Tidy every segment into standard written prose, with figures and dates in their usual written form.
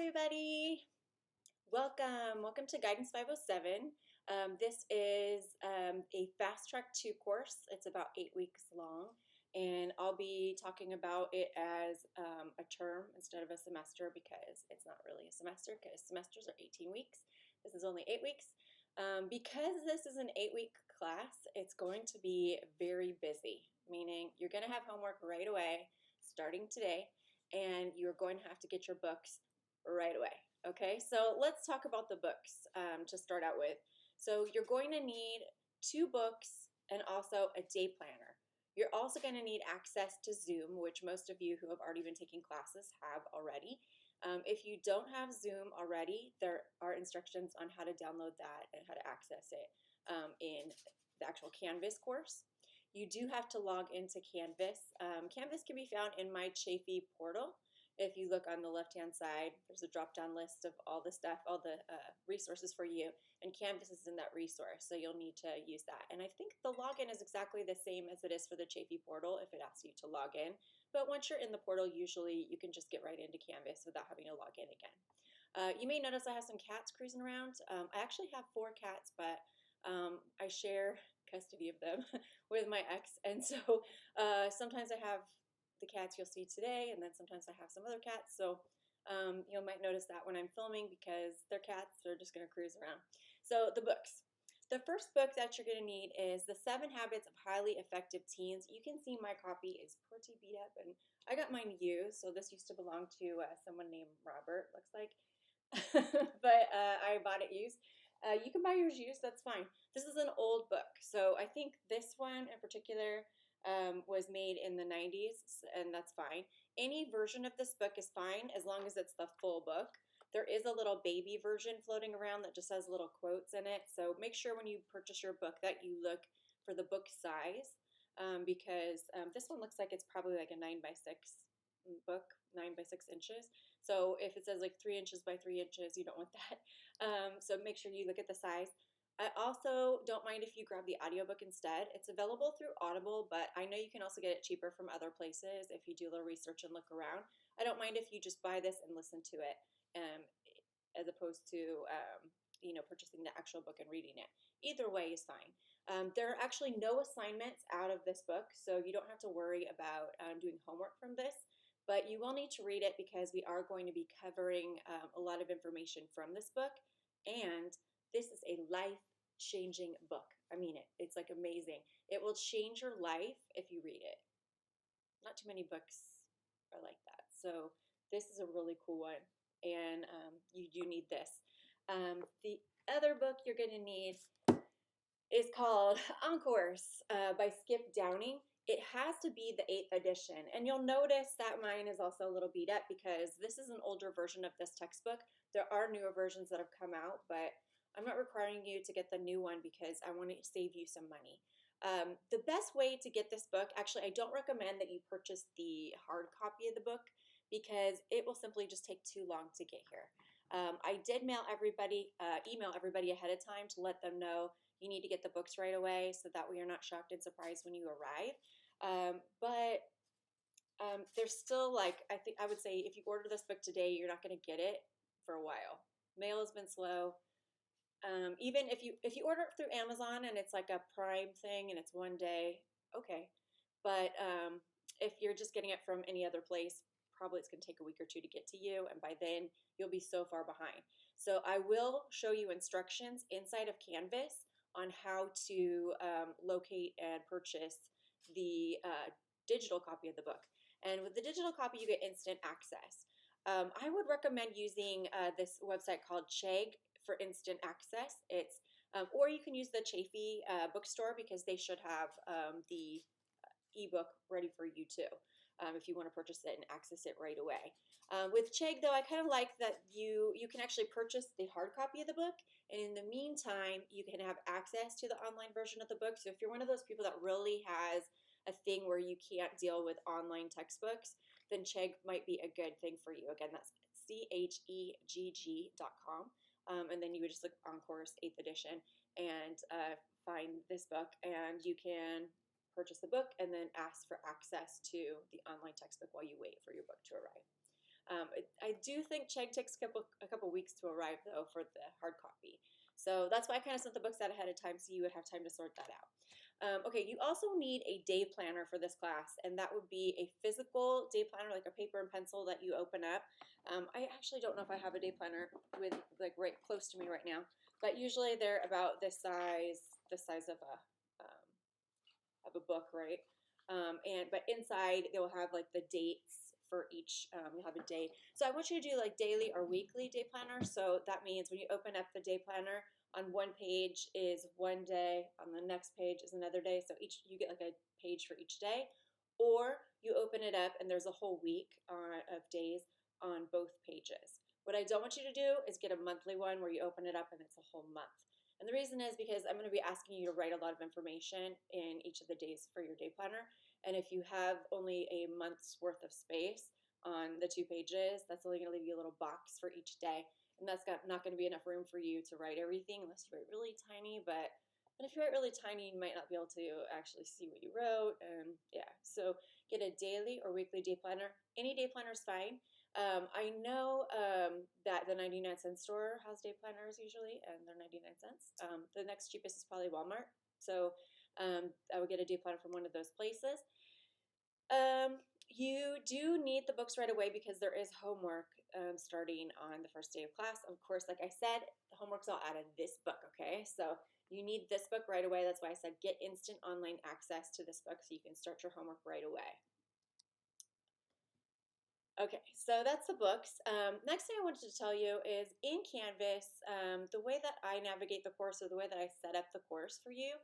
everybody. Welcome to Guidance 507. This is a fast track 2 course. It's about 8 weeks long, and I'll be talking about it as a term instead of a semester because it's not really a semester because semesters are 18 weeks. This is only 8 weeks. Because this is an 8-week class, it's going to be very busy, meaning you're going to have homework right away starting today, and you're going to have to get your books right away. Okay, so let's talk about the books to start out with. So you're going to need 2 books and also a day planner. You're also going to need access to Zoom, which most of you who have already been taking classes have already. If you don't have Zoom already, there are instructions on how to download that and how to access it in the actual Canvas course. You do have to log into Canvas. Canvas can be found in my Chafee portal. If you look on the left-hand side, there's a drop-down list of all the stuff, all the resources for you, and Canvas is in that resource, so you'll need to use that. And I think the login is exactly the same as it is for the Chafee portal if it asks you to log in. But once you're in the portal, usually you can just get right into Canvas without having to log in again. You may notice I have some cats cruising around. I actually have 4 cats, but I share custody of them with my ex, and so sometimes I have the cats you'll see today, and then sometimes I have some other cats, so you might notice that when I'm filming because they're cats, they're just going to cruise around. So the books. The first book that you're going to need is The 7 Habits of Highly Effective Teens. You can see my copy is pretty beat up, and I got mine used, so this used to belong to someone named Robert, looks like, but I bought it used. You can buy yours used, that's fine. This is an old book, so I think this one in particular was made in the 90s, and that's fine. Any version of this book is fine as long as it's the full book. There is a little baby version floating around that just has little quotes in it, so make sure when you purchase your book that you look for the book size because this one looks like it's probably like a 9x6 book, 9x6 inches. So if it says like 3 inches by 3 inches, you don't want that. So make sure you look at the size. I also don't mind if you grab the audiobook instead. It's available through Audible, but I know you can also get it cheaper from other places if you do a little research and look around. I don't mind if you just buy this and listen to it as opposed to purchasing the actual book and reading it. Either way is fine. There are actually no assignments out of this book, so you don't have to worry about doing homework from this, but you will need to read it because we are going to be covering a lot of information from this book, and this is a life-changing book. I mean it. It's like amazing. It will change your life if you read it. Not too many books are like that. So this is a really cool one, and you do need this. The other book you're going to need is called Encores by Skip Downing. It has to be the 8th edition, and you'll notice that mine is also a little beat up because this is an older version of this textbook. There are newer versions that have come out, but I'm not requiring you to get the new one because I want to save you some money. The best way to get this book, actually, I don't recommend that you purchase the hard copy of the book because it will simply just take too long to get here. I did email everybody ahead of time to let them know you need to get the books right away so that way you're not shocked and surprised when you arrive. But there's still I would say if you order this book today, you're not going to get it for a while. Mail has been slow. Even if you order it through Amazon and it's like a Prime thing and it's one day, okay. But if you're just getting it from any other place, probably it's going to take a week or 2 to get to you, and by then you'll be so far behind. So I will show you instructions inside of Canvas on how to locate and purchase the digital copy of the book. And with the digital copy, you get instant access. I would recommend using this website called Chegg for instant access. It's or you can use the Chafee bookstore because they should have the ebook ready for you too if you want to purchase it and access it right away. With Chegg though, I kind of like that you can actually purchase the hard copy of the book, and in the meantime you can have access to the online version of the book. So if you're one of those people that really has a thing where you can't deal with online textbooks, then Chegg might be a good thing for you. Again, that's chegg.com. And then you would just look Encores 8th edition and find this book, and you can purchase the book and then ask for access to the online textbook while you wait for your book to arrive. I do think Chegg takes a couple weeks to arrive though for the hard copy. So that's why I kind of sent the books out ahead of time so you would have time to sort that out. Okay, you also need a day planner for this class, and that would be a physical day planner, like a paper and pencil that you open up. I actually don't know if I have a day planner with like right close to me right now, but usually they're about this size, the size of a book, right? But inside they will have like the dates for each. You'll have a day. So I want you to do like daily or weekly day planner. So that means when you open up the day planner, on one page is one day, on the next page is another day. So each you get like a page for each day, or you open it up and there's a whole week of days on both pages. What I don't want you to do is get a monthly one where you open it up and it's a whole month. And the reason is because I'm going to be asking you to write a lot of information in each of the days for your day planner. And if you have only a month's worth of space on the 2 pages, that's only going to leave you a little box for each day, and that's not going to be enough room for you to write everything unless you write really tiny. But if you write really tiny, you might not be able to actually see what you wrote. And yeah, so get a daily or weekly day planner. Any day planner is fine. I know that the 99-cent store has day planners usually, and they're 99 cents. The next cheapest is probably Walmart. So I would get a day planner from one of those places. You do need the books right away because there is homework starting on the first day of class. Of course, like I said, the homework's all out of this book, okay? So you need this book right away. That's why I said get instant online access to this book so you can start your homework right away. Okay, so that's the books. Next thing I wanted to tell you is in Canvas, the way that I navigate the course or the way that I set up the course for you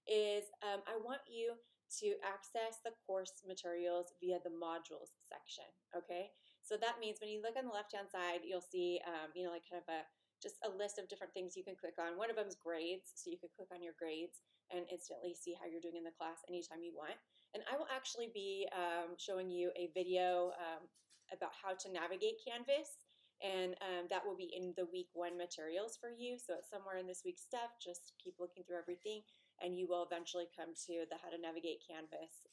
is I want you to access the course materials via the modules section, okay? So that means when you look on the left-hand side, you'll see, like kind of just a list of different things you can click on. One of them is grades, so you can click on your grades and instantly see how you're doing in the class anytime you want. And I will actually be showing you a video about how to navigate Canvas, and that will be in the week 1 materials for you. So it's somewhere in this week's stuff. Just keep looking through everything, and you will eventually come to the how to navigate Canvas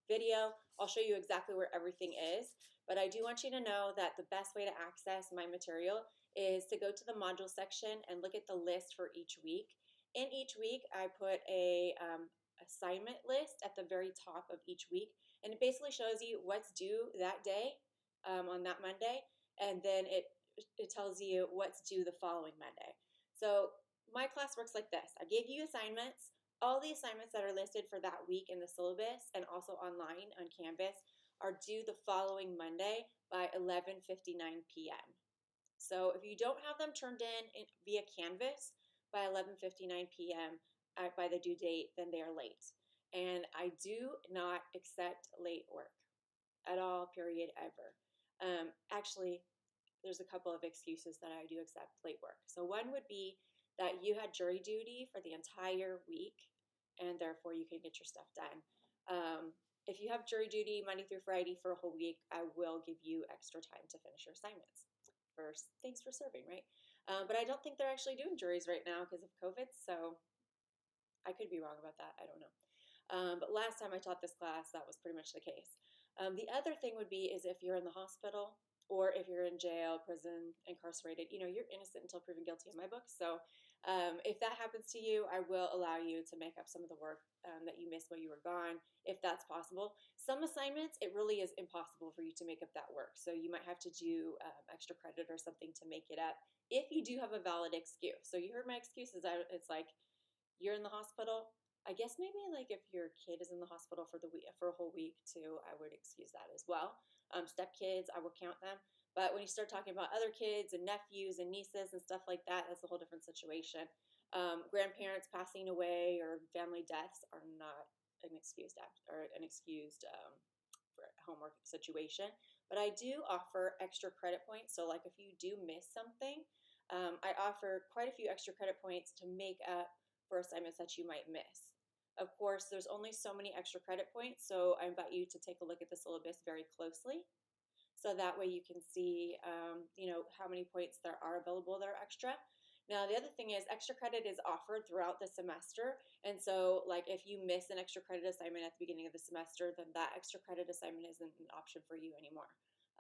video. I'll show you exactly where everything is, but I do want you to know that the best way to access my material is to go to the module section and look at the list for each week. In each week, I put a assignment list at the very top of each week, and it basically shows you what's due that day on that Monday, and then it tells you what's due the following Monday. So my class works like this. I give you assignments. All the assignments that are listed for that week in the syllabus and also online on Canvas are due the following Monday by 11:59 p.m. So if you don't have them turned in via Canvas by 11:59 p.m. By the due date, then they are late. And I do not accept late work at all, period, ever. Actually, there's a couple of excuses that I do accept late work. So one would be that you had jury duty for the entire week, and therefore you can get your stuff done. If you have jury duty Monday through Friday for a whole week, I will give you extra time to finish your assignments. Thanks for serving, right? But I don't think they're actually doing juries right now because of COVID, so I could be wrong about that. I don't know. But last time I taught this class, that was pretty much the case. The other thing would be is if you're in the hospital or if you're in jail, prison, incarcerated, you're innocent until proven guilty in my book. So if that happens to you, I will allow you to make up some of the work that you missed while you were gone, if that's possible. Some assignments, it really is impossible for you to make up that work. So you might have to do extra credit or something to make it up if you do have a valid excuse. So you heard my excuses. It's like you're in the hospital. I guess maybe like if your kid is in the hospital for a whole week too, I would excuse that as well. Step kids, I will count them. But when you start talking about other kids and nephews and nieces and stuff like that, that's a whole different situation. Grandparents passing away or family deaths are not an excused for homework situation. But I do offer extra credit points. So like if you do miss something, I offer quite a few extra credit points to make up for assignments that you might miss. Of course, there's only so many extra credit points, so I invite you to take a look at the syllabus very closely. So that way you can see, how many points there are available that are extra. Now, the other thing is extra credit is offered throughout the semester. And so, like, if you miss an extra credit assignment at the beginning of the semester, then that extra credit assignment isn't an option for you anymore.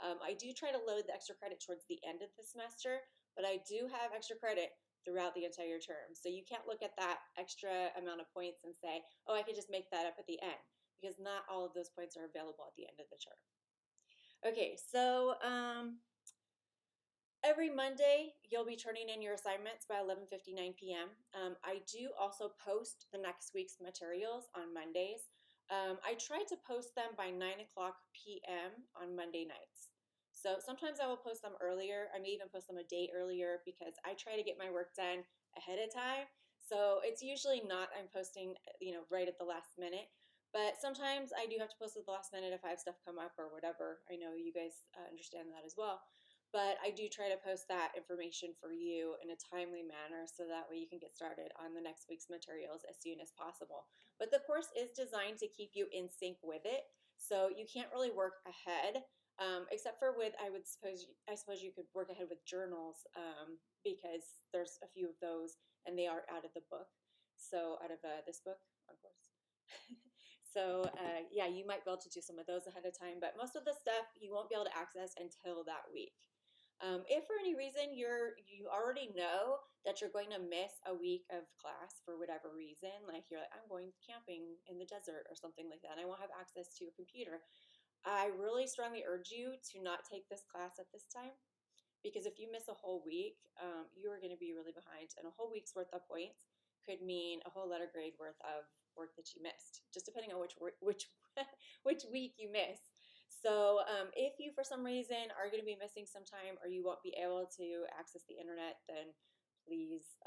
I do try to load the extra credit towards the end of the semester, but I do have extra credit throughout the entire term. So you can't look at that extra amount of points and say, oh, I could just make that up at the end, because not all of those points are available at the end of the term. Okay, so every Monday, you'll be turning in your assignments by 11:59 p.m. I do also post the next week's materials on Mondays. I try to post them by 9 o'clock p.m. on Monday nights. So sometimes I will post them earlier. I may even post them a day earlier because I try to get my work done ahead of time. So it's usually not I'm posting, right at the last minute. But sometimes I do have to post at the last minute if I have stuff come up or whatever. I know you guys understand that as well. But I do try to post that information for you in a timely manner so that way you can get started on the next week's materials as soon as possible. But the course is designed to keep you in sync with it, so you can't really work ahead, except for with I suppose you could work ahead with journals, because there's a few of those and they are out of the book, so out of this book, of course. So yeah, you might be able to do some of those ahead of time, but most of the stuff you won't be able to access until that week. If for any reason you already know that you're going to miss a week of class for whatever reason, like you're like, I'm going camping in the desert or something like that, and I won't have access to a computer, I really strongly urge you to not take this class at this time, because if you miss a whole week, you are going to be really behind, and a whole week's worth of points could mean a whole letter grade worth of work that you missed, just depending on which which week you miss. So if you, for some reason, are going to be missing some time or you won't be able to access the internet, then please,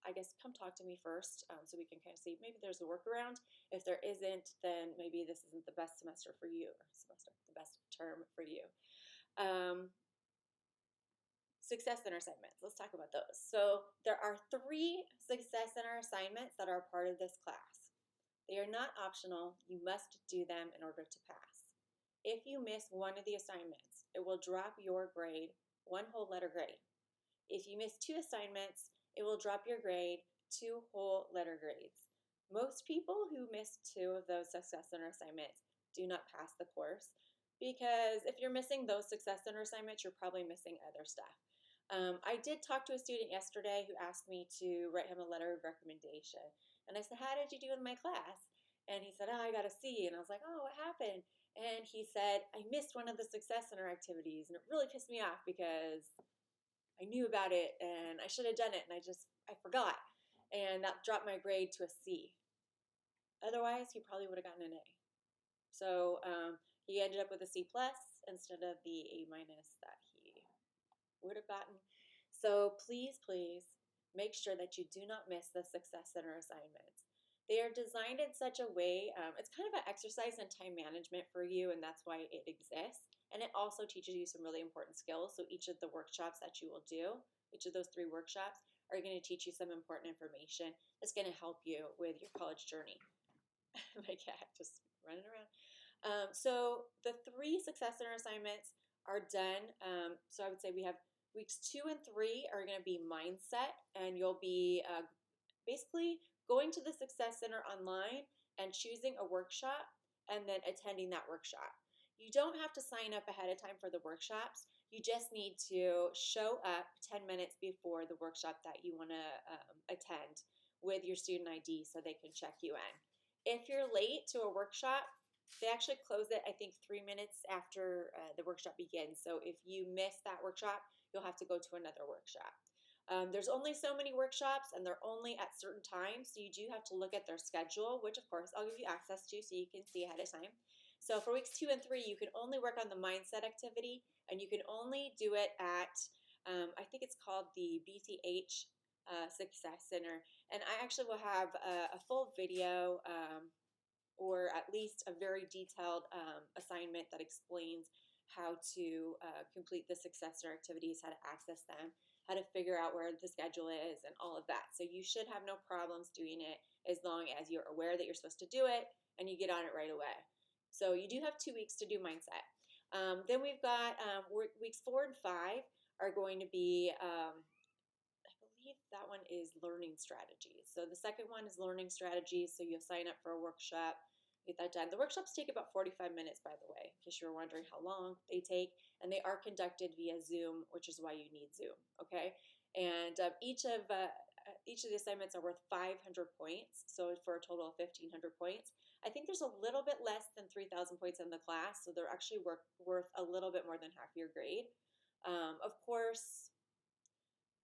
I guess, come talk to me first, so we can kind of see maybe there's a workaround. If there isn't, then maybe this isn't the best semester for you, or the best term for you. Success Center assignments. Let's talk about those. So there are 3 Success Center assignments that are part of this class. They are not optional. You must do them in order to pass. If you miss one of the assignments, it will drop your grade 1 whole letter grade. If you miss 2 assignments, it will drop your grade 2 whole letter grades. Most people who miss 2 of those Success Center assignments do not pass the course, because if you're missing those Success Center assignments, you're probably missing other stuff. I did talk to a student yesterday who asked me to write him a letter of recommendation. And I said, how did you do in my class? And he said, oh, I got a C. And I was like, oh, what happened? And he said, I missed one of the Success Center activities. And it really pissed me off because I knew about it and I should have done it. And I forgot. And that dropped my grade to a C. Otherwise, he probably would have gotten an A. So he ended up with a C plus instead of the A minus that he would have gotten. So please, please make sure that you do not miss the Success Center assignments. They are designed in such a way, it's kind of an exercise in time management for you, and that's why it exists. And it also teaches you some really important skills. So each of the workshops that you will do, each of those 3 workshops, are going to teach you some important information that's going to help you with your college journey. My cat just running around. So the 3 Success Center assignments are done. So I would say we have weeks 2 and 3 are going to be mindset, and you'll be basically going to the Success Center online and choosing a workshop and then attending that workshop. You don't have to sign up ahead of time for the workshops. You just need to show up 10 minutes before the workshop that you want to attend with your student ID so they can check you in. If you're late to a workshop, they actually close it, I think, 3 minutes after the workshop begins. So if you miss that workshop, you'll have to go to another workshop. There's only so many workshops, and they're only at certain times, so you do have to look at their schedule, which of course I'll give you access to so you can see ahead of time. So for weeks 2 and 3, you can only work on the mindset activity, and you can only do it at, I think it's called the BTH Success Center. And I actually will have a full video, or at least a very detailed assignment that explains how to complete the Success Center activities, how to access them, how to figure out where the schedule is, and all of that. So you should have no problems doing it as long as you're aware that you're supposed to do it and you get on it right away. So you do have 2 weeks to do mindset. Then we've got weeks 4 and 5 are going to be, I believe that one is learning strategies. So the second one is learning strategies. So you'll sign up for a workshop get that done. The workshops take about 45 minutes, by the way, in case you were wondering how long they take, and they are conducted via Zoom, which is why you need Zoom, okay? And each of the assignments are worth 500 points, so for a total of 1,500 points. I think there's a little bit less than 3,000 points in the class, so they're actually worth a little bit more than half your grade. Of course,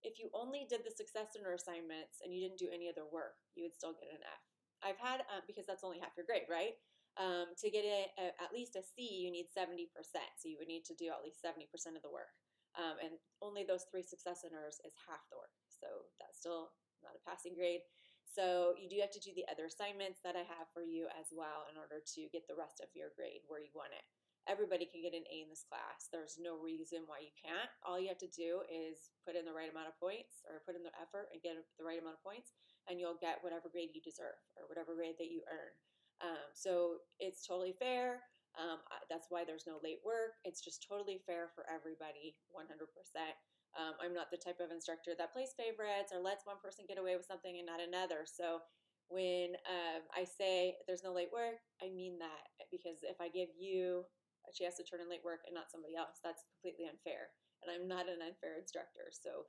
if you only did the success center assignments and you didn't do any other work, you would still get an F. I've had, because that's only half your grade, right? To get at least a C, you need 70%. So you would need to do at least 70% of the work. And only those 3 success centers is half the work. So that's still not a passing grade. So you do have to do the other assignments that I have for you as well in order to get the rest of your grade where you want it. Everybody can get an A in this class. There's no reason why you can't. All you have to do is put in the right amount of points or put in the effort and get the right amount of points, and you'll get whatever grade you deserve or whatever grade that you earn. So it's totally fair. That's why there's no late work. It's just totally fair for everybody, 100%. I'm not the type of instructor that plays favorites or lets one person get away with something and not another. So when I say there's no late work, I mean that, because if I give you a chance to turn in late work and not somebody else, that's completely unfair. And I'm not an unfair instructor. So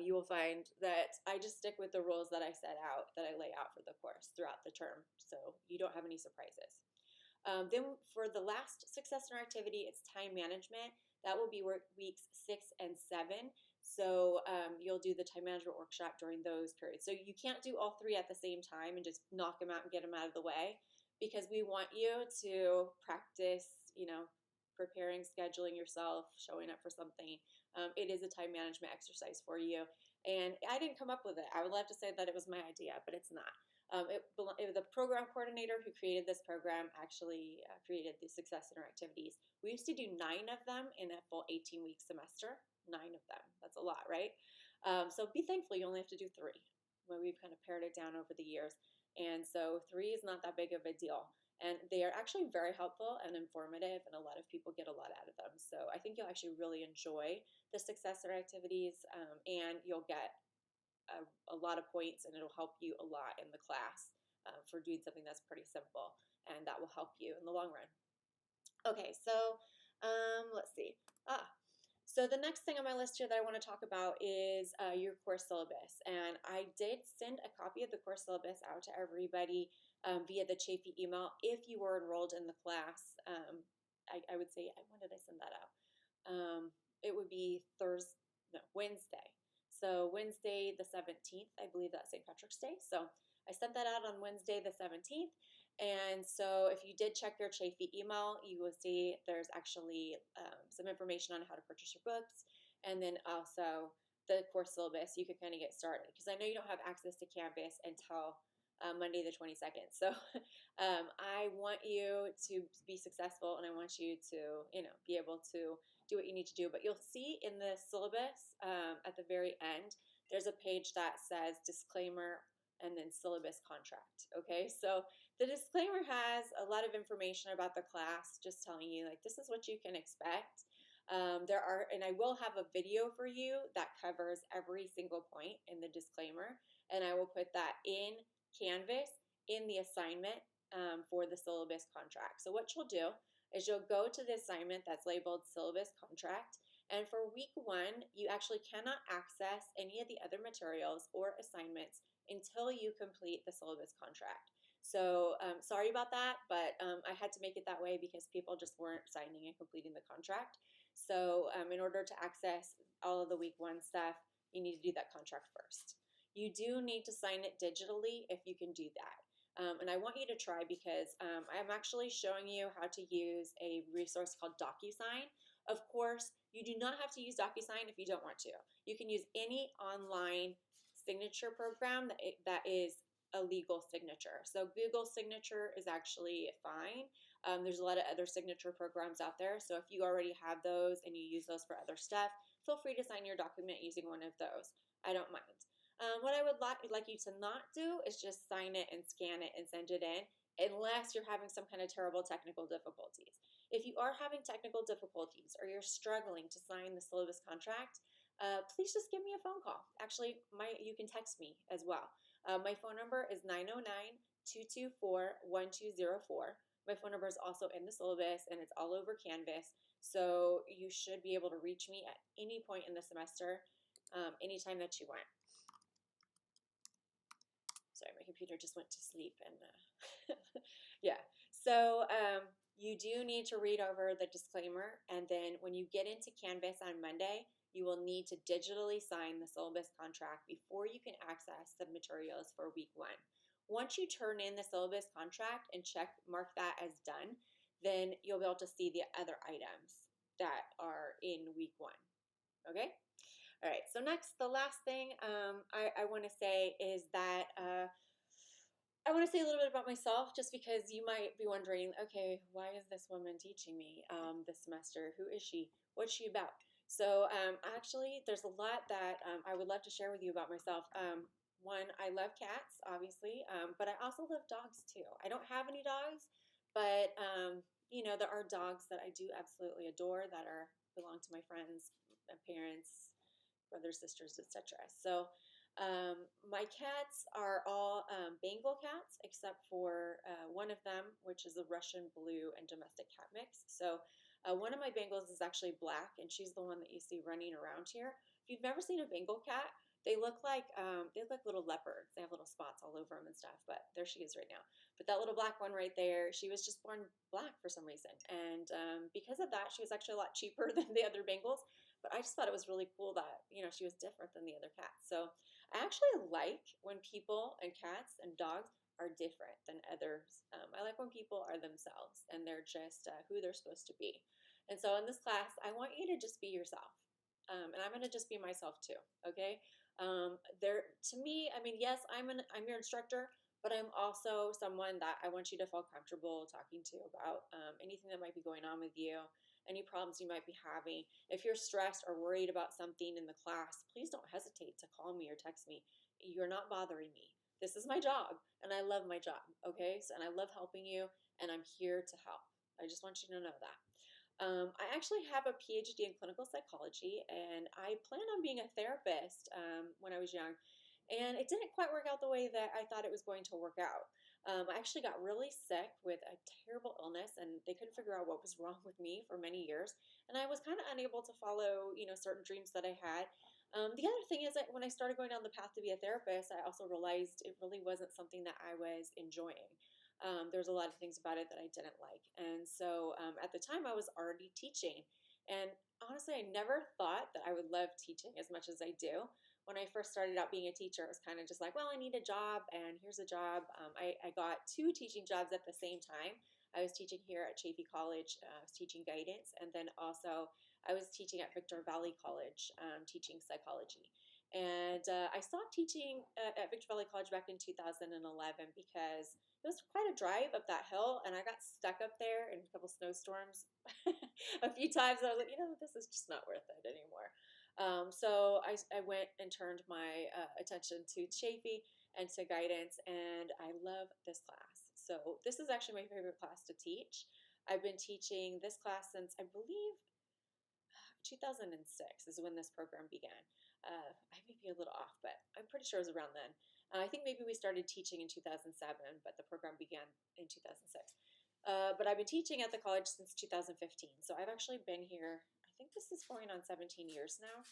you will find that I just stick with the rules that I set out, that I lay out for the course throughout the term. So you don't have any surprises. Then for the last success center activity, it's time management. That will be weeks 6 and 7. So you'll do the time management workshop during those periods. So you can't do all 3 at the same time and just knock them out and get them out of the way, because we want you to practice, preparing, scheduling yourself, showing up for something. It is a time management exercise for you. And I didn't come up with it. I would love to say that it was my idea, but it's not. The program coordinator who created this program actually created the Success Center activities. We used to do 9 of them in a full 18-week semester. 9 of them. That's a lot, right? So be thankful you only have to do 3. Well, we've kind of pared it down over the years. And so 3 is not that big of a deal. And they are actually very helpful and informative, and a lot of people get a lot out of them. So I think you'll actually really enjoy the Success Center activities, and you'll get a lot of points, and it'll help you a lot in the class for doing something that's pretty simple, and that will help you in the long run. Okay, so let's see. So the next thing on my list here that I want to talk about is your course syllabus. And I did send a copy of the course syllabus out to everybody via the Chafee email. If you were enrolled in the class, I would say, when did I send that out? It would be Wednesday. So Wednesday the 17th, I believe that's St. Patrick's Day. So I sent that out on Wednesday the 17th. And so if you did check your Chafee email, you will see there's actually some information on how to purchase your books, and then also the course syllabus. You can kind of get started, because I know you don't have access to Canvas until Monday the 22nd. So I want you to be successful, and I want you to be able to do what you need to do. But you'll see in the syllabus at the very end, there's a page that says disclaimer and then syllabus contract. Okay, so the disclaimer has a lot of information about the class, just telling you like this is what you can expect. And I will have a video for you that covers every single point in the disclaimer, and I will put that in Canvas in the assignment for the syllabus contract. So what you'll do is you'll go to the assignment that's labeled syllabus contract, and for week 1, you actually cannot access any of the other materials or assignments until you complete the syllabus contract. So sorry about that, but I had to make it that way because people just weren't signing and completing the contract. So in order to access all of the week 1 stuff, you need to do that contract first. You do need to sign it digitally if you can do that. And I want you to try, because I'm actually showing you how to use a resource called DocuSign. Of course, you do not have to use DocuSign if you don't want to. You can use any online signature program that is a legal signature. So Google Signature is actually fine. There's a lot of other signature programs out there. So if you already have those and you use those for other stuff, feel free to sign your document using one of those. I don't mind. What I would like you to not do is just sign it and scan it and send it in, unless you're having some kind of terrible technical difficulties. If you are having technical difficulties or you're struggling to sign the syllabus contract, please just give me a phone call. Actually, you can text me as well. My phone number is 909-224-1204. My phone number is also in the syllabus, and it's all over Canvas. So you should be able to reach me at any point in the semester, anytime that you want. Sorry, my computer just went to sleep. And yeah, so you do need to read over the disclaimer. And then when you get into Canvas on Monday, you will need to digitally sign the syllabus contract before you can access the materials for week 1. Once you turn in the syllabus contract and mark that as done, then you'll be able to see the other items that are in week 1. Okay? All right, so next, the last thing I want to say is that I want to say a little bit about myself, just because you might be wondering, okay, why is this woman teaching me this semester? Who is she? What's she about? So actually, there's a lot that I would love to share with you about myself. One, I love cats, obviously, but I also love dogs too. I don't have any dogs, but there are dogs that I do absolutely adore that belong to my friends, my parents, brothers, sisters, etc. So my cats are all Bengal cats, except for one of them, which is a Russian blue and domestic cat mix. So one of my Bengals is actually black, and she's the one that you see running around here. If you've never seen a Bengal cat, they look like little leopards. They have little spots all over them and stuff, but there she is right now. But that little black one right there, she was just born black for some reason. And because of that, she was actually a lot cheaper than the other Bengals. But I just thought it was really cool that, she was different than the other cats. So I actually like when people and cats and dogs are different than others. I like when people are themselves and they're just who they're supposed to be. And so in this class, I want you to just be yourself. And I'm going to just be myself too, okay? To me, I mean, yes, I'm your instructor, but I'm also someone that I want you to feel comfortable talking to about anything that might be going on with you, any problems you might be having. If you're stressed or worried about something in the class, please don't hesitate to call me or text me. You're not bothering me. This is my job, and I love my job, okay? And I love helping you, and I'm here to help. I just want you to know that. I actually have a PhD in clinical psychology, and I planned on being a therapist when I was young, and it didn't quite work out the way that I thought it was going to work out. I actually got really sick with a terrible illness, and they couldn't figure out what was wrong with me for many years, and I was kind of unable to follow, certain dreams that I had. The other thing is that when I started going down the path to be a therapist, I also realized it really wasn't something that I was enjoying. There's a lot of things about it that I didn't like. And so at the time, I was already teaching. And honestly, I never thought that I would love teaching as much as I do. When I first started out being a teacher, it was kind of just like, well, I need a job, and here's a job. I got 2 teaching jobs at the same time. I was teaching here at Chaffey College, I was teaching guidance, and then also I was teaching at Victor Valley College, teaching psychology. And I stopped teaching at Victor Valley College back in 2011 because it was quite a drive up that hill, and I got stuck up there in a couple snowstorms a few times. I was like, this is just not worth it anymore. So I went and turned my attention to Chaffey and to guidance, and I love this class. So this is actually my favorite class to teach. I've been teaching this class since, I believe, 2006 is when this program began. I may be a little off, but I'm pretty sure it was around then. I think maybe we started teaching in 2007, but the program began in 2006. But I've been teaching at the college since 2015, so I've actually been here, I think this is going on 17 years now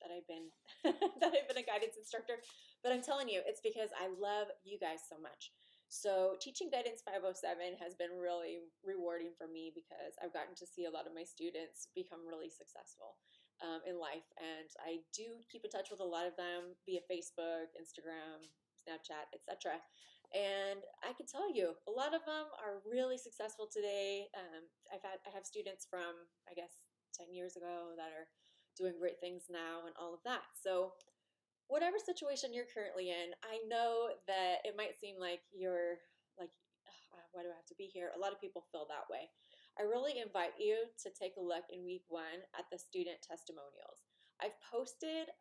that I've been that I've been a guidance instructor. But I'm telling you, it's because I love you guys so much. So teaching Guidance 507 has been really rewarding for me because I've gotten to see a lot of my students become really successful in life. And I do keep in touch with a lot of them via Facebook, Instagram, Snapchat, etc. And I can tell you, a lot of them are really successful today. I have students from, I guess, 10 years ago that are doing great things now and all of that. So whatever situation you're currently in, I know that it might seem like you're like, why do I have to be here? A lot of people feel that way. I really invite you to take a look in week 1 at the student testimonials. I've posted,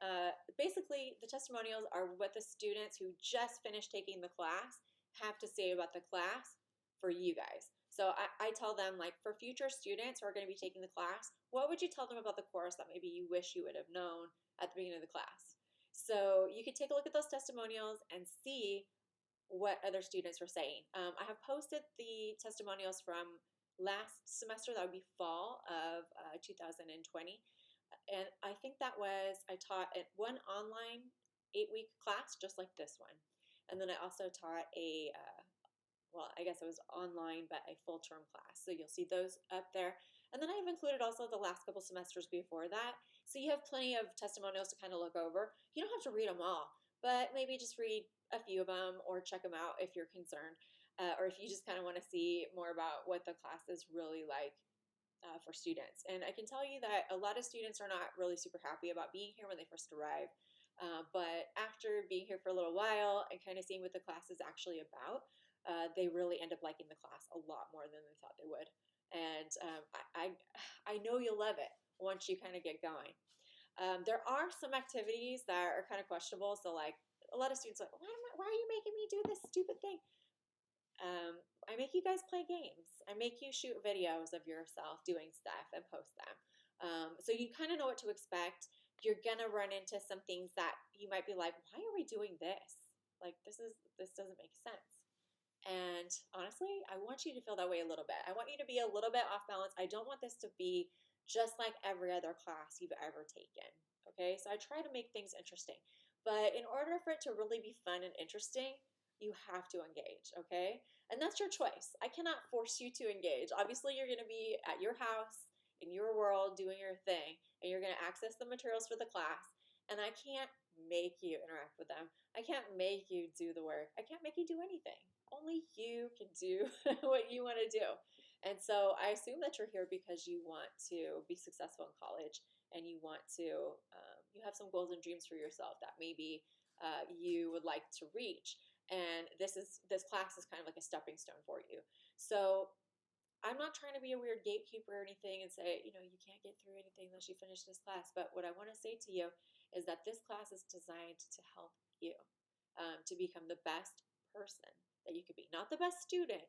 basically the testimonials are what the students who just finished taking the class have to say about the class for you guys. So I tell them, like, for future students who are going to be taking the class, what would you tell them about the course that maybe you wish you would have known at the beginning of the class? So you can take a look at those testimonials and see what other students were saying. I have posted the testimonials from last semester, that would be fall of 2020. And I think that was, I taught at one online 8-week class just like this one. And then I also taught well, I guess it was online, but a full term class. So you'll see those up there. And then I've included also the last couple semesters before that. So you have plenty of testimonials to kind of look over. You don't have to read them all, but maybe just read a few of them or check them out if you're concerned, or if you just kind of want to see more about what the class is really like for students. And I can tell you that a lot of students are not really super happy about being here when they first arrive. But after being here for a little while and kind of seeing what the class is actually about, they really end up liking the class a lot more than they thought they would. And I know you'll love it once you kind of get going. There are some activities that are kind of questionable. So like a lot of students are like, why are you making me do this stupid thing? I make you guys play games. I make you shoot videos of yourself doing stuff and post them. So you kind of know what to expect. You're gonna run into some things that you might be like, why are we doing this? Like this doesn't make sense. And honestly, I want you to feel that way a little bit. I want you to be a little bit off balance. I don't want this to be just like every other class you've ever taken. Okay, so I try to make things interesting. But in order for it to really be fun and interesting, you have to engage, okay? And that's your choice. I cannot force you to engage. Obviously, you're going to be at your house, in your world, doing your thing, and you're going to access the materials for the class. And I can't make you interact with them. I can't make you do the work. I can't make you do anything. Only you can do what you want to do. And so I assume that you're here because you want to be successful in college, and you want to, you have some goals and dreams for yourself that maybe you would like to reach. And this class is kind of like a stepping stone for you. So I'm not trying to be a weird gatekeeper or anything and say, you know, you can't get through anything unless you finish this class. But what I want to say to you is that this class is designed to help you to become the best person that you could be. Not the best student,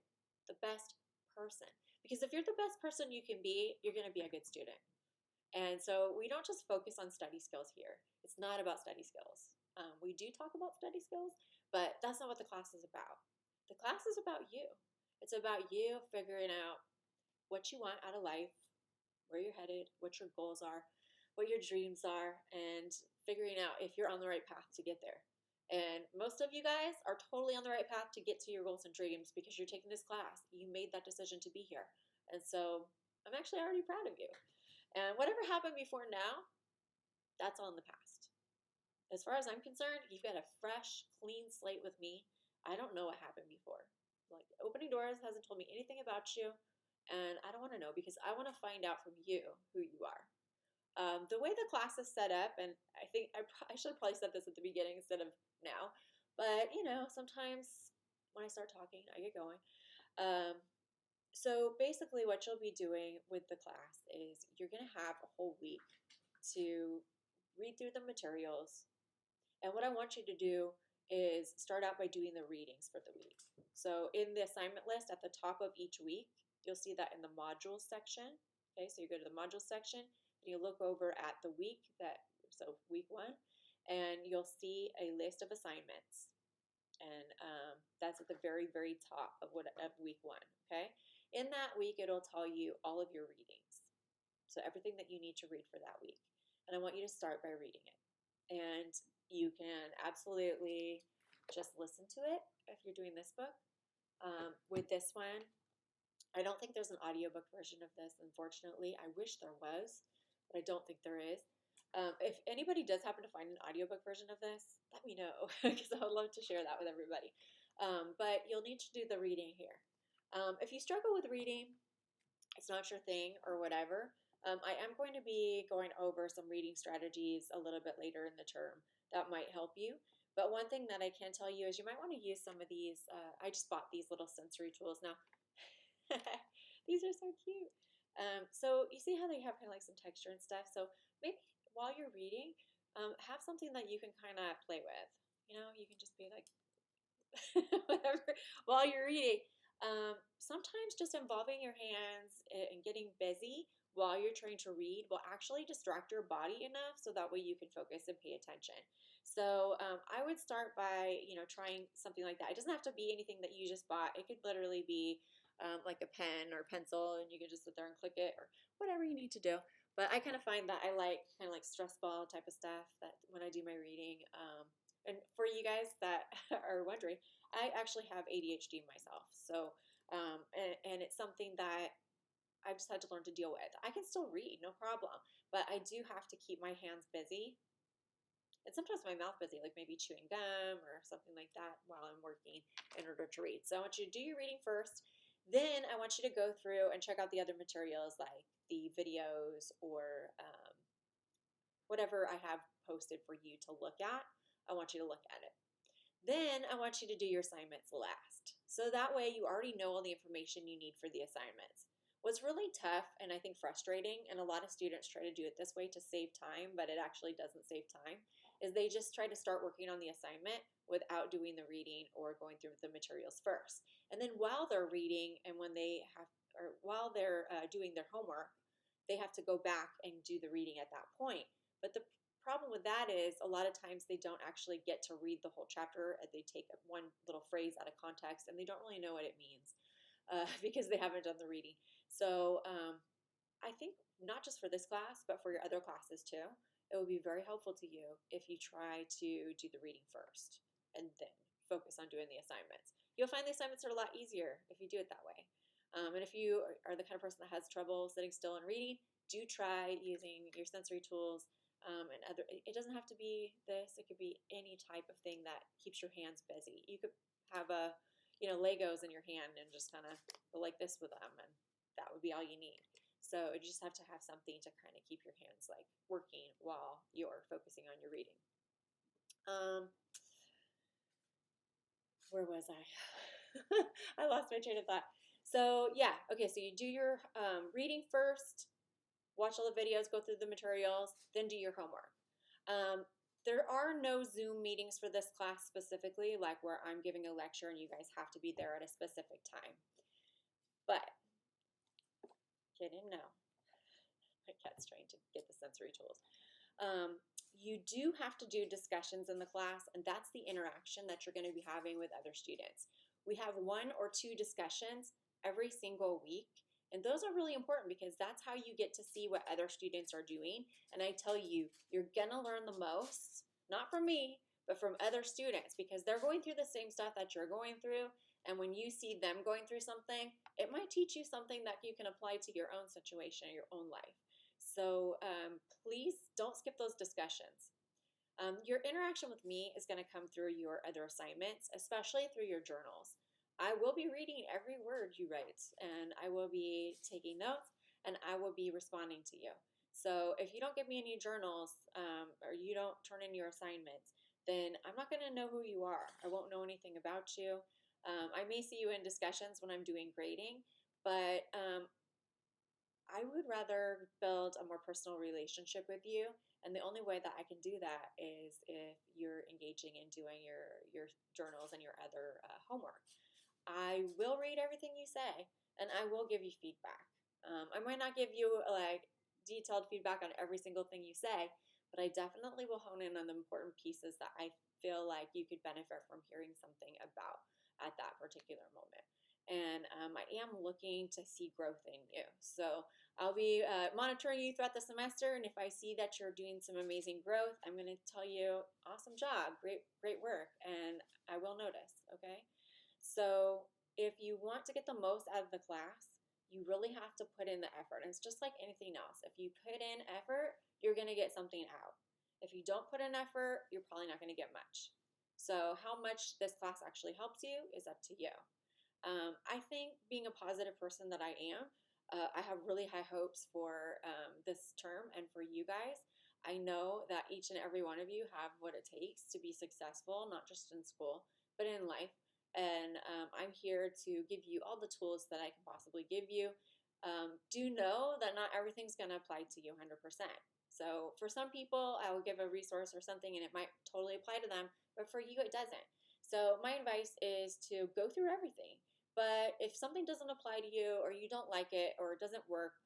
the best person. Because if you're the best person you can be, you're going to be a good student. And so we don't just focus on study skills here. It's not about study skills. We do talk about study skills, but that's not what the class is about. The class is about you. It's about you figuring out what you want out of life, where you're headed, what your goals are, what your dreams are, and figuring out if you're on the right path to get there. And most of you guys are totally on the right path to get to your goals and dreams because you're taking this class. You made that decision to be here. And so I'm actually already proud of you. And whatever happened before now, that's all in the past. As far as I'm concerned, you've got a fresh, clean slate with me. I don't know what happened before. Like, opening doors hasn't told me anything about you, and I don't want to know because I want to find out from you who you are. The way the class is set up, and I think I should have probably said this at the beginning instead of now, but you know, sometimes when I start talking, I get going. So basically what you'll be doing with the class is you're going to have a whole week to read through the materials. And what I want you to do is start out by doing the readings for the week. So in the assignment list at the top of each week, you'll see that in the modules section. Okay, so you go to the modules section and you look over at the week so week 1, and you'll see a list of assignments. And that's at the very, very top of week 1, okay? In that week, it'll tell you all of your readings. So everything that you need to read for that week. And I want you to start by reading it. And you can absolutely just listen to it if you're doing this book. With this one, I don't think there's an audiobook version of this, unfortunately. I wish there was, but I don't think there is. If anybody does happen to find an audiobook version of this, let me know because I would love to share that with everybody. But you'll need to do the reading here. If you struggle with reading, it's not your thing or whatever, I am going to be going over some reading strategies a little bit later in the term that might help you. But one thing that I can tell you is you might want to use some of these. I just bought these little sensory tools. Now, these are so cute. So you see how they have kind of like some texture and stuff. So maybe while you're reading, have something that you can kind of play with. You know, you can just be like, whatever, while you're reading. Sometimes just involving your hands and getting busy while you're trying to read will actually distract your body enough so that way you can focus and pay attention. So I would start by, trying something like that. It doesn't have to be anything that you just bought. It could literally be like a pen or pencil, and you can just sit there and click it or whatever you need to do. But I kind of find that I like kind of like stress ball type of stuff that when I do my reading. And for you guys that are wondering, I actually have ADHD myself. So, and it's something that I've just had to learn to deal with. I can still read, no problem, but I do have to keep my hands busy and sometimes my mouth busy, like maybe chewing gum or something like that while I'm working in order to read. So I want you to do your reading first. Then I want you to go through and check out the other materials like the videos or whatever I have posted for you to look at. I want you to look at it. Then I want you to do your assignments last. So that way you already know all the information you need for the assignments. What's really tough and I think frustrating, and a lot of students try to do it this way to save time, but it actually doesn't save time, is they just try to start working on the assignment without doing the reading or going through the materials first. And then while they're reading and when they have, or while they're doing their homework, they have to go back and do the reading at that point. But the problem with that is a lot of times they don't actually get to read the whole chapter. They take one little phrase out of context and they don't really know what it means because they haven't done the reading. So I think not just for this class, but for your other classes too, it will be very helpful to you if you try to do the reading first and then focus on doing the assignments. You'll find the assignments are a lot easier if you do it that way. And if you are the kind of person that has trouble sitting still and reading, do try using your sensory tools and other. It doesn't have to be this. It could be any type of thing that keeps your hands busy. You could have Legos in your hand and just kind of go like this with them, and that would be all you need. So you just have to have something to kind of keep your hands like working while you're focusing on your reading. Where was I? I lost my train of thought. So yeah, okay, so you do your reading first, watch all the videos, go through the materials, then do your homework. There are no Zoom meetings for this class specifically, like where I'm giving a lecture and you guys have to be there at a specific time. But you didn't know. My cat's trying to get the sensory tools. You do have to do discussions in the class, and that's the interaction that you're going to be having with other students. We have 1 or 2 discussions every single week, and those are really important because that's how you get to see what other students are doing. And I tell you, you're going to learn the most, not from me, but from other students because they're going through the same stuff that you're going through. And when you see them going through something, it might teach you something that you can apply to your own situation or your own life. So please don't skip those discussions. Your interaction with me is going to come through your other assignments, especially through your journals. I will be reading every word you write, and I will be taking notes, and I will be responding to you. So if you don't give me any journals or you don't turn in your assignments, then I'm not going to know who you are. I won't know anything about you. I may see you in discussions when I'm doing grading, but I would rather build a more personal relationship with you. And the only way that I can do that is if you're engaging in doing your journals and your other homework. I will read everything you say, and I will give you feedback. I might not give you like detailed feedback on every single thing you say, but I definitely will hone in on the important pieces that I feel like you could benefit from hearing something about at that particular moment. And I am looking to see growth in you. So I'll be monitoring you throughout the semester, and if I see that you're doing some amazing growth, I'm going to tell you, awesome job, great work, and I will notice, okay? So if you want to get the most out of the class, you really have to put in the effort. And it's just like anything else. If you put in effort, you're going to get something out. If you don't put in effort, you're probably not going to get much. So how much this class actually helps you is up to you. I think being a positive person that I am, I have really high hopes for this term and for you guys. I know that each and every one of you have what it takes to be successful, not just in school, but in life. And I'm here to give you all the tools that I can possibly give you. Do know that not everything's going to apply to you 100%. So for some people, I will give a resource or something and it might totally apply to them, but for you, it doesn't. So my advice is to go through everything. But if something doesn't apply to you, or you don't like it, or it doesn't work,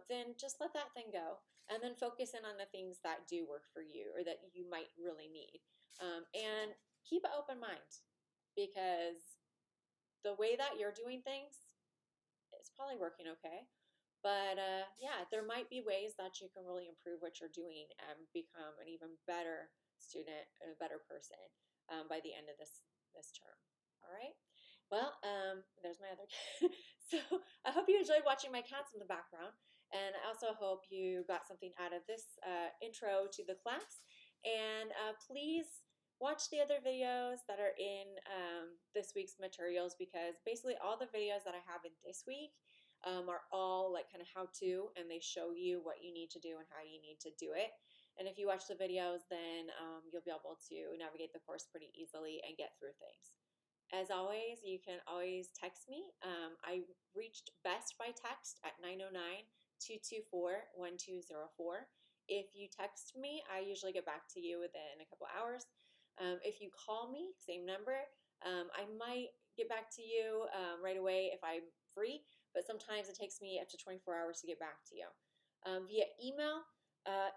then just let that thing go, and then focus in on the things that do work for you or that you might really need. And keep an open mind, because the way that you're doing things is probably working okay. But yeah, there might be ways that you can really improve what you're doing and become an even better student, a better person by the end of this term. All right. Well, there's my other cat. So I hope you enjoyed watching my cats in the background, and I also hope you got something out of this intro to the class. And please watch the other videos that are in this week's materials, because basically all the videos that I have in this week are all like kind of how to, and they show you what you need to do and how you need to do it. And if you watch the videos, then you'll be able to navigate the course pretty easily and get through things. As always, you can always text me. I reached best by text at 909-224-1204. If you text me, I usually get back to you within a couple hours. If you call me, same number, I might get back to you right away if I'm free, but sometimes it takes me up to 24 hours to get back to you. Via email,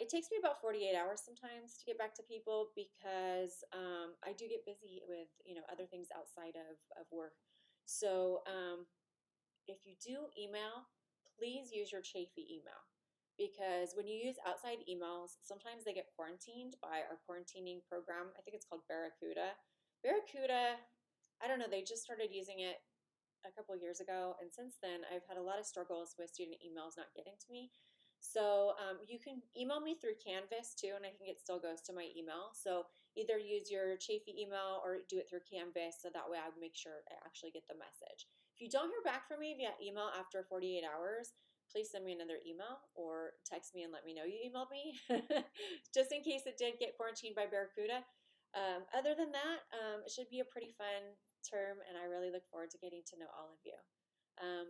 it takes me about 48 hours sometimes to get back to people, because I do get busy with other things outside of work. So if you do email, please use your Chafee email, because when you use outside emails, sometimes they get quarantined by our quarantining program. I think it's called Barracuda. Barracuda, I don't know, they just started using it a couple years ago, and since then I've had a lot of struggles with student emails not getting to me. So you can email me through Canvas too, and I think it still goes to my email. So either use your Chafee email or do it through Canvas, so that way I make sure I actually get the message. If you don't hear back from me via email after 48 hours, please send me another email or text me and let me know you emailed me, just in case it did get quarantined by Barracuda. Other than that, it should be a pretty fun term, and I really look forward to getting to know all of you.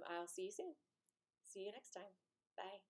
I'll see you soon. See you next time. Bye.